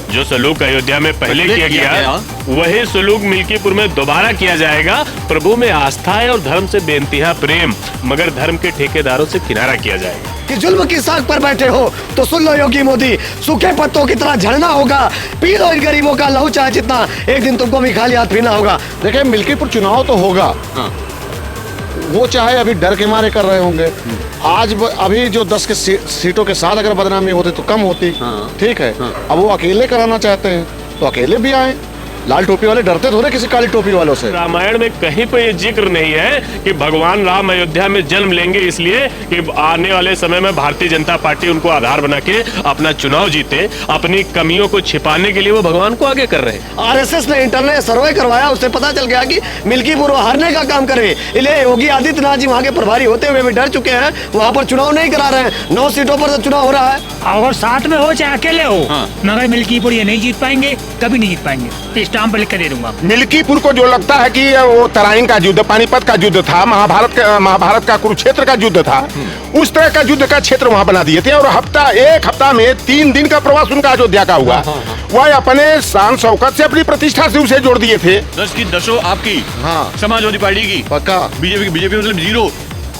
जो सलूक अयोध्या में पहले किया गया वही सलूक मिल्कीपुर में दोबारा किया जाएगा। प्रभु में आस्था है और धर्म से बेइंतहा प्रेम, मगर धर्म के ठेकेदारों से किनारा किया जाएगा। कि जुल्म की साख पर बैठे हो तो सुन लो योगी मोदी, सूखे पत्तों की तरह झड़ना होगा, पी लो इन गरीबों का लहू चाहे जितना, एक दिन तुमको भी खाली हाथ पीना होगा। देखिए मिल्कीपुर चुनाव तो होगा, वो चाहे अभी डर के मारे कर रहे होंगे। आज अभी जो 10 के सीटों के साथ अगर बदनामी होती तो कम होती, ठीक है। अब वो अकेले कराना चाहते हैं तो अकेले भी आए। लाल टोपी वाले डरते थोड़े किसी काली टोपी वालों से। रामायण में कहीं पर ये जिक्र नहीं है कि भगवान राम अयोध्या में जन्म लेंगे इसलिए कि आने वाले समय में भारतीय जनता पार्टी उनको आधार बना के अपना चुनाव जीते। अपनी कमियों को छिपाने के लिए वो भगवान को आगे कर रहे हैं। आरएसएस ने इंटरनेट सर्वे करवाया, उससे पता चल गया कि मिल्कीपुर हारने का काम करे। इसलिए योगी आदित्यनाथ जी वहाँ के प्रभारी होते हुए भी डर चुके हैं, वहाँ पर चुनाव नहीं करा रहे हैं। 9 सीटों पर तो चुनाव हो रहा है। और साथ में हो चाहे अकेले हो, मगर मिल्कीपुर ये नहीं जीत पाएंगे, कभी नहीं जीत पाएंगे। स्टाम्प लिख के दे दूंगा। मिल्कीपुर को जो लगता है कि वो तराइन का युद्ध, पानीपत का युद्ध था, महाभारत का कुरुक्षेत्र का युद्ध था, उस तरह का युद्ध का क्षेत्र वहाँ बना दिए थे। और एक हफ्ता में 3 दिन का प्रवास उनका अयोध्या का हुआ। वह अपने शान शौकत से अपनी प्रतिष्ठा से उसे जोड़ दिए थे। 10 की 10 आपकी, समाजवादी पार्टी की पक्का, बीजेपी मतलब 0।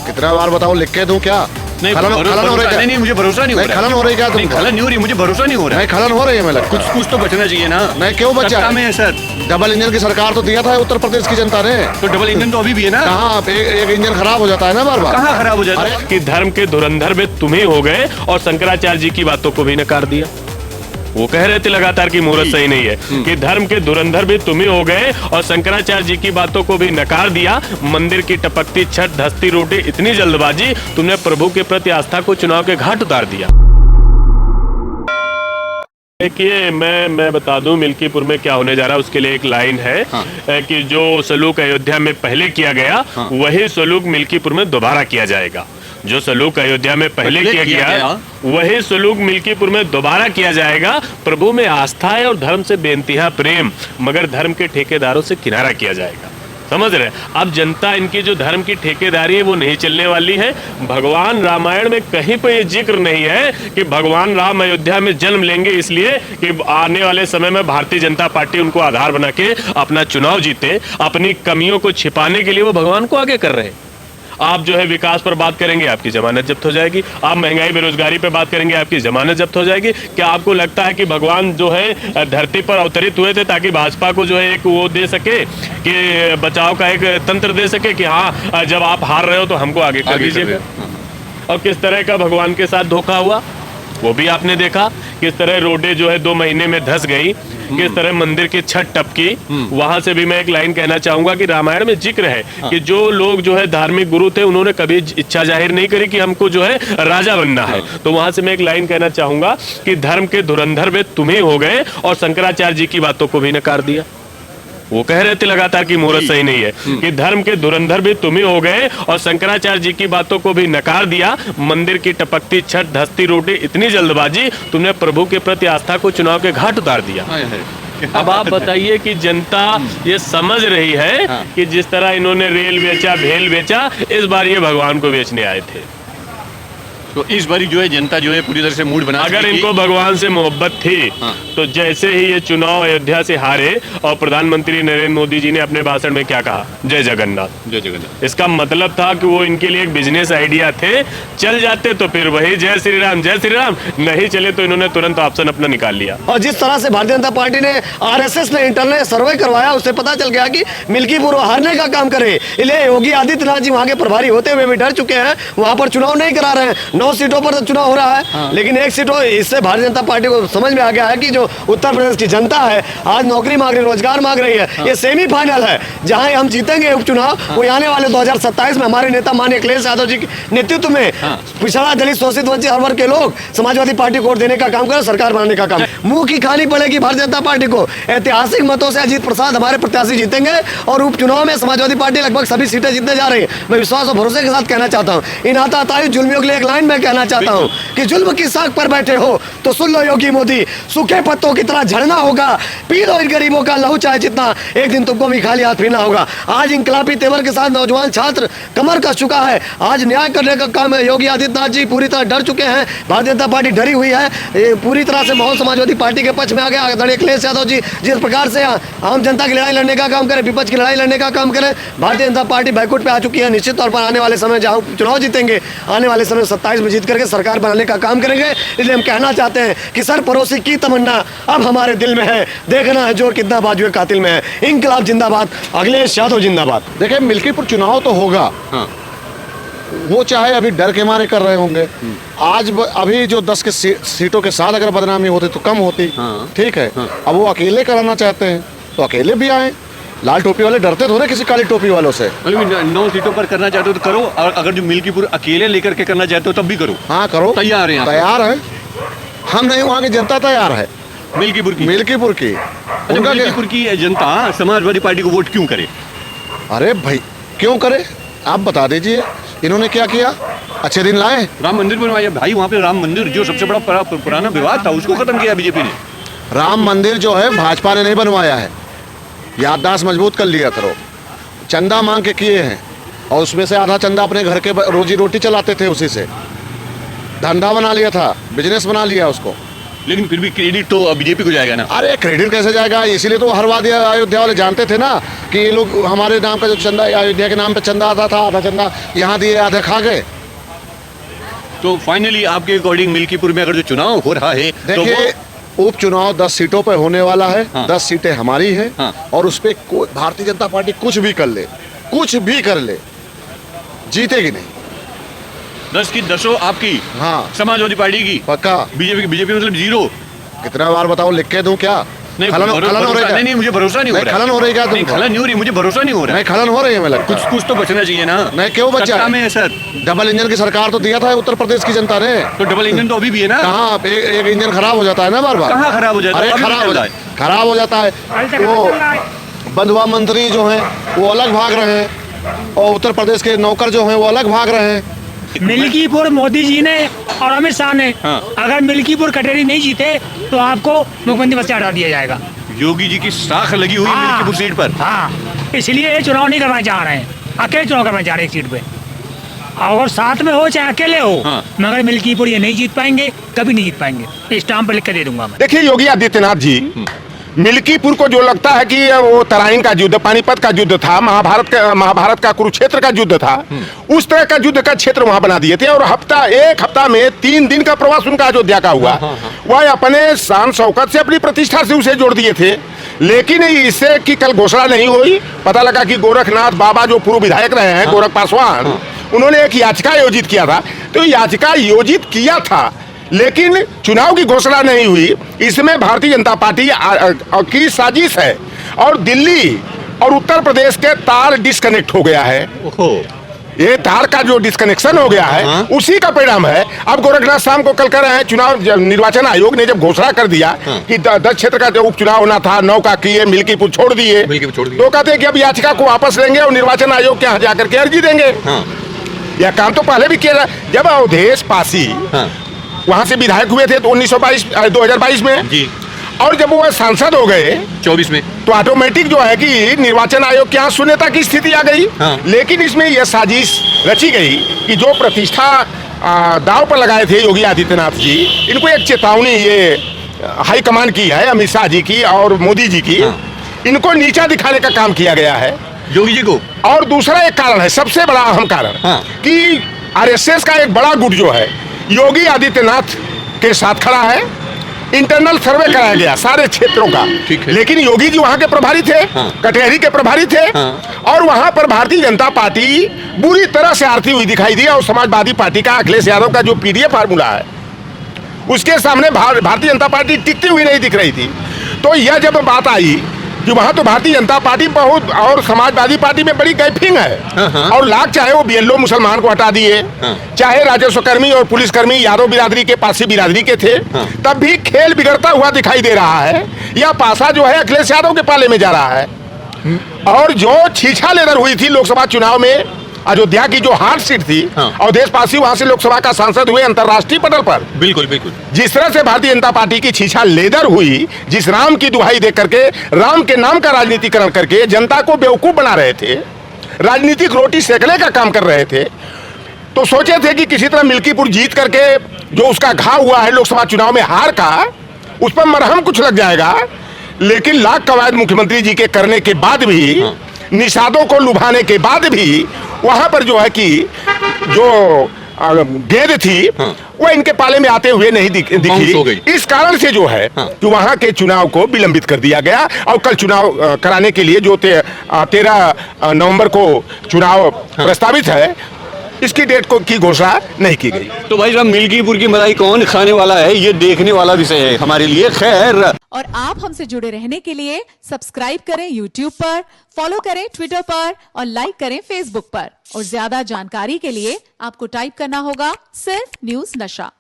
कितना बार बताओ, लिख के दूं क्या? नहीं, मुझे भरोसा नहीं हो रहा। खलन हो रही क्या? नहीं, खलन नहीं हो रही, मुझे भरोसा नहीं हो रहा। नहीं, खलन हो रही है। मैं लगता कुछ तो बचना चाहिए ना। नहीं, क्यों बचा में है सर? डबल इंजन की सरकार तो दिया था उत्तर प्रदेश की जनता ने। तो डबल इंजन तो अभी भी है ना। कहाँ एक इंजन खराब हो जाता है ना बार बार। कहाँ खराब हो जाता है? कि धर्म के धुरंधर में तुम ही हो गए और शंकराचार्य जी की बातों को भी नकार दिया। वो कह रहे थे लगातार कि मुहूर्त सही नहीं है, कि धर्म के धुरंधर भी तुम ही हो गए और शंकराचार्य जी की बातों को भी नकार दिया। मंदिर की टपकती छत, धसती रोटी, इतनी जल्दबाजी, तुमने प्रभु के प्रति आस्था को चुनाव के घाट उतार दिया। देखिए मैं बता दूं मिल्कीपुर में क्या होने जा रहा है, उसके लिए एक लाइन है कि जो सलूक अयोध्या में पहले किया गया वही सलूक मिल्कीपुर में दोबारा किया जाएगा। जो सलूक अयोध्या में पहले किया गया वही सलूक मिल्कीपुर में दोबारा किया जाएगा। प्रभु में आस्था है और धर्म से बेइंतहा प्रेम, मगर धर्म के ठेकेदारों से किनारा किया जाएगा। समझ रहे? अब जनता इनकी जो धर्म की ठेकेदारी है वो नहीं चलने वाली है। भगवान रामायण में कहीं पर ये जिक्र नहीं है कि भगवान राम अयोध्या में जन्म लेंगे इसलिए कि आने वाले समय में भारतीय जनता पार्टी उनको आधार बना के अपना चुनाव जीते। अपनी कमियों को छिपाने के लिए वो भगवान को आगे कर रहे हैं। आप जो है विकास पर बात करेंगे, आपकी जमानत जब्त हो जाएगी। आप महंगाई बेरोजगारी पर बात करेंगे, आपकी जमानत जब्त हो जाएगी। क्या आपको लगता है कि भगवान जो है धरती पर अवतरित हुए थे ताकि भाजपा को जो है एक वो दे सके कि बचाव का एक तंत्र दे सके कि हाँ जब आप हार रहे हो तो हमको आगे कर दीजिएगा? और किस तरह का भगवान के साथ धोखा हुआ वो भी आपने देखा। किस तरह रोडें जो है 2 महीने में धंस गई, किस तरह मंदिर की छत टपकी। वहां से भी मैं एक लाइन कहना चाहूंगा कि रामायण में जिक्र है कि जो लोग जो है धार्मिक गुरु थे उन्होंने कभी इच्छा जाहिर नहीं करी कि हमको जो है राजा बनना है। तो वहां से मैं एक लाइन कहना चाहूंगा कि धर्म के धुरंधर में तुम ही हो गए और शंकराचार्य जी की बातों को भी नकार दिया। वो कह रहे थे लगातार कि मुहूर्त सही नहीं है, कि धर्म के धुरंधर भी तुम ही हो गए और शंकराचार्य जी की बातों को भी नकार दिया। मंदिर की टपकती छत, धसती रोटी, इतनी जल्दबाजी, तुमने प्रभु के प्रति आस्था को चुनाव के घाट उतार दिया। अब आप बताइए कि जनता ये समझ रही है कि जिस तरह इन्होंने रेल बेचा, भेल बेचा, इस बार ये भगवान को बेचने आए थे। तो इस बारी जो है जनता जो है पूरी तरह से मूड बना, अगर इनको भगवान से मोहब्बत थी तो जैसे ही ये चुनाव अयोध्या से हारे और प्रधानमंत्री नरेंद्र मोदी जी ने अपने भाषण में क्या कहा, जय जगन्नाथ, जय जगन्नाथ। इसका मतलब था कि वो इनके लिए एक बिजनेस आइडिया थे। चल जाते तो फिर वही जय श्री राम, जय श्री राम, नहीं चले तो इन्होंने तुरंत ऑप्शन अपना निकाल लिया। और जिस तरह से भारतीय जनता पार्टी ने, आरएसएस ने इंटरनेट सर्वे करवाया, उससे पता चल गया कि मिल्कीपुर हारने का काम करे। इसलिए योगी आदित्यनाथ जी वहाँ के प्रभारी होते हुए भी डर चुके हैं, वहाँ पर चुनाव नहीं करा रहे हैं। 9 सीटों पर तो चुनाव हो रहा है, लेकिन एक सीटों इससे भारतीय जनता पार्टी को समझ में आ गया है कि जो उत्तर प्रदेश की जनता है आज नौकरी मांग रही, रोजगार मांग रही है। ये सेमीफाइनल है, जहां हम जीतेंगे उपचुनाव, वो आने वाले 2027 में हमारे नेता माननीय अखिलेश यादव जी के नेतृत्व में पिछड़ा, दलित, शोषित, वंचित हर वर्ग के लोग समाजवादी पार्टी को वोट देने का काम करे, सरकार बनाने का काम। मुंह की खानी पड़ेगी भारतीय जनता पार्टी को। ऐतिहासिक मतों से अजीत प्रसाद हमारे प्रत्याशी जीतेंगे और उपचुनाव में समाजवादी पार्टी लगभग सभी सीटें जीतने जा रही है। मैं विश्वास और भरोसे के साथ कहना चाहता हूँ, इन आताताई जुल्मियों के लिए एक लाइन में मैं कहना चाहता हूँ कि जुल्म की साख पर बैठे हो तो सुन लो योगी मोदी, सूखे पत्तों की तरह झड़ना होगा, पी लो इन गरीबों का लहू चाहे जितना, एक दिन तुमको भी खाली हाथ पीना होगा। आज इंकलाबी तेवर के साथ नौजवान छात्र कमर कस चुका है। आज न्याय करने का काम है। योगी आदित्यनाथ जी पूरी तरह डर चुके हैं, भारतीय जनता पार्टी डरी हुई है, ये पूरी तरह से माहौल समाजवादी पार्टी के पक्ष में आ गया। आदरणीय अखिलेश यादव जी जिस प्रकार से आम जनता की लड़ाई लड़ने का काम करें, विपक्ष की लड़ाई लड़ने का काम करें, भारतीय जनता पार्टी बैकवर्ड पे आ चुकी है। निश्चित तौर पर आने वाले समय जहाँ चुनाव जीतेंगे, आने वाले समय 27 में जीत करके सरकार बनाने का काम करेंगे। इसलिए हम कहना चाहते हैं कि सर पड़ोसी की तमन्ना अब हमारे दिल में है, देखना है जोर कितना बाजुए कातिल में है। इंकलाब जिंदाबाद, अखिलेश यादव जिंदाबाद। देखिए मिल्कीपुर चुनाव तो होगा, वो चाहे अभी डर के मारे कर रहे होंगे। अभी जो 10 के सीटों के साथ अगर बदनामी होती तो कम होती, ठीक है। अब वो अकेले कराना चाहते हैं तो अकेले भी आए। लाल टोपी वाले डरते थोड़े किसी काली टोपी वालों से। 9 सीटों पर करना चाहते हो तो करो, और अगर जो मिल्कीपुर अकेले लेकर के करना चाहते हो तब भी करो। हाँ करो, तैयार है, तैयार है। हम नहीं, वहाँ की जनता तैयार है। मिल्कीपुर की मिल्कीपुर की अच्छा, मिल्कीपुर की जनता समाजवादी पार्टी को वोट क्यों करे? अरे भाई क्यों करे, आप बता दीजिए। इन्होंने क्या किया? अच्छे दिन लाए, राम मंदिर बनवाया भाई, वहाँ पे राम मंदिर जो सबसे बड़ा पुराना विवाद था उसको खत्म किया बीजेपी ने। राम मंदिर जो है भाजपा ने नहीं बनवाया है, याददाश्त मजबूत कर लिया करो। चंदा मांग के किए हैं और उसमें से आधा चंदा अपने घर के रोजी रोटी चलाते थे, उसी से धंधा बना लिया था, बिजनेस बना लिया उसको। लेकिन फिर भी क्रेडिट तो बीजेपी को जाएगा ना। अरे क्रेडिट कैसे जाएगा? इसीलिए तो हर वादी अयोध्या वाले जानते थे ना कि ये लोग हमारे नाम का जो चंदा, अयोध्या के नाम पे चंदा आता था, आधा चंदा यहाँ दिए आधा खा गए। तो फाइनली आपके अकॉर्डिंग मिल्कीपुर में अगर जो चुनाव हो रहा है देखिए उपचुनाव 10 सीटों पे होने वाला है। हाँ। 10 सीटें हमारी हैं। हाँ। और उस पे भारतीय जनता पार्टी कुछ भी कर ले, कुछ भी कर ले, जीतेगी नहीं। 10 की 10 आपकी, हाँ समाजवादी पार्टी की, पक्का। बीजेपी मतलब 0। कितना बार बताओ, लिख के दूं क्या? नहीं, खलन हो रही है? नहीं, मुझे भरोसा नहीं हो रहा है। खलन हो रही है क्या नहीं, तुमको? खलन नहीं हो रही, मुझे भरोसा नहीं हो रहा है। नहीं खलन हो रही है, मैं लगता है। कुछ तो बचना चाहिए ना। नहीं क्यों बचा सत्ता है? में है सर। डबल इंजन की सरकार तो दिया था उत्तर प्रदेश की जनता ने। तो डबल इंजन तो अभी भी है ना। कहाँ एक इंजन खराब हो जाता है ना बार बार। कहाँ खराब हो जाता है? अरे अभी खराब चल हो रहा जाता है, खराब हो जाता है। वो बंधुआ मंत्री जो हैं वो अलग भाग रहे हैं और उत्तर प्रदेश के नौकर जो हैं वो अलग भाग रहे हैं। मिल्कीपुर मोदी जी ने और अमित शाह ने, हाँ। अगर मिल्कीपुर कटेरी नहीं जीते तो आपको मुख्यमंत्री पद से हटा दिया जाएगा। योगी जी की साख लगी हुई है हाँ। मिल्कीपुर सीट पर। हाँ, इसलिए ये चुनाव नहीं करना चाह रहे हैं, अकेले चुनाव करना चाह रहे हैं एक सीट पे। और साथ में हो चाहे अकेले हो, हाँ। मगर मिल्कीपुर ये नहीं जीत पाएंगे, कभी नहीं जीत पाएंगे। स्टाम्प पे लिख के दे दूंगा मैं। देखिए योगी आदित्यनाथ जी, मिल्कीपुर को जो लगता है कि वो तराइन का युद्ध, पानीपत का युद्ध था, महाभारत का कुरुक्षेत्र का युद्ध था, उस तरह का युद्ध का क्षेत्र वहां बना दिए थे। और एक हफ्ता में 3 दिन का प्रवास उनका अयोध्या का हुआ। वह अपने शान शौकत से, अपनी प्रतिष्ठा से उसे जोड़ दिए थे। लेकिन इससे कि कल घोषणा नहीं हुई, पता लगा कि गोरखनाथ बाबा जो पूर्व विधायक रहे हैं, गोरख पासवान, उन्होंने एक याचिका आयोजित किया था। तो याचिका आयोजित किया था लेकिन चुनाव की घोषणा नहीं हुई। इसमें भारतीय जनता पार्टी की साजिश है और दिल्ली और उत्तर प्रदेश के तार डिस्कनेक्ट हो गया है। ये तार का जो डिस्कनेक्शन हो गया है, उसी का परिणाम है। अब गोरखनाथ शाम को कल कर रहे हैं चुनाव, निर्वाचन आयोग ने जब घोषणा कर दिया कि 10 क्षेत्र का जो उपचुनाव होना था, 9 का किए, मिल्कीपुर छोड़ दिए, तो कहते हैं कि अब याचिका को वापस लेंगे और निर्वाचन आयोग के यहाँ जाकर के अर्जी देंगे। यह काम तो पहले भी किया। जब अवधेश पासी वहां से विधायक हुए थे तो 2022 में जी, और जब वो सांसद हो गए 24 में, तो ऑटोमेटिक जो है कि निर्वाचन आयोग के यहाँ शून्यता की स्थिति आ गई। लेकिन इसमें यह साजिश रची गई कि जो प्रतिष्ठा दांव पर लगाए थे योगी आदित्यनाथ जी, इनको एक चेतावनी ये हाईकमान की है, अमित शाह जी की और मोदी जी की, इनको नीचा दिखाने का काम किया गया है योगी जी को। और दूसरा एक कारण है, सबसे बड़ा अहम कारण, कि आरएसएस का एक बड़ा गुट जो है योगी आदित्यनाथ के साथ खड़ा है। इंटरनल सर्वे कराया गया सारे क्षेत्रों का, लेकिन योगी जी वहां के प्रभारी थे, कटेहरी के प्रभारी थे, और वहां पर भारतीय जनता पार्टी बुरी तरह से हारती हुई दिखाई दी। और समाजवादी पार्टी का अखिलेश यादव का जो पीडीए फार्मूला है, उसके सामने भारतीय जनता पार्टी टिकती हुई नहीं दिख रही थी। तो यह जब बात आई कि वहां तो भारतीय जनता पार्टी बहुत और समाजवादी पार्टी में बड़ी गैफिंग है, और लाख चाहे वो बीएलओ मुसलमान को हटा दिए, चाहे राजस्व कर्मी और पुलिसकर्मी यादव बिरादरी के, पारसी बिरादरी के थे, तब भी खेल बिगड़ता हुआ दिखाई दे रहा है। यह पासा जो है अखिलेश यादव के पाले में जा रहा है। और जो छीछा लेदर हुई थी लोकसभा चुनाव में अयोध्या की जो हार्ड सीट थी, हाँ। अवधेश पासी वहां से लोकसभा का सांसद हुए अंतर्राष्ट्रीय पटल पर। बिल्कुल बिल्कुल। जिस तरह से भारतीय जनता पार्टी की छीछा लेदर हुई, जिस राम की दुहाई दे करके, राम के नाम का राजनीतिकरण करके जनता को बेवकूफ बना रहे थे, राजनीतिक रोटी सेकने का काम कर रहे थे, तो सोचे थे कि किसी तरह मिल्कीपुर जीत करके जो उसका घाव हुआ है लोकसभा चुनाव में हार का, उस पर मरहम कुछ लग जाएगा। लेकिन लाख कवायद मुख्यमंत्री जी के करने के बाद भी, निषादों को लुभाने के बाद भी वहां पर जो है कि जो गेंद थी वो इनके पाले में आते हुए नहीं बाउंस हो गई। दिखी। इस कारण से जो है कि वहां के चुनाव को विलंबित कर दिया गया और कल चुनाव कराने के लिए जो 13 नवंबर को चुनाव प्रस्तावित है, इसकी डेट की घोषणा नहीं की गई। तो भाई साहब, मिल्कीपुर की मलाई कौन खाने वाला है, ये देखने वाला विषय है हमारे लिए। खैर, और आप हमसे जुड़े रहने के लिए सब्सक्राइब करें YouTube पर, फॉलो करें Twitter पर और लाइक करें Facebook पर। और ज्यादा जानकारी के लिए आपको टाइप करना होगा सिर्फ न्यूज नशा।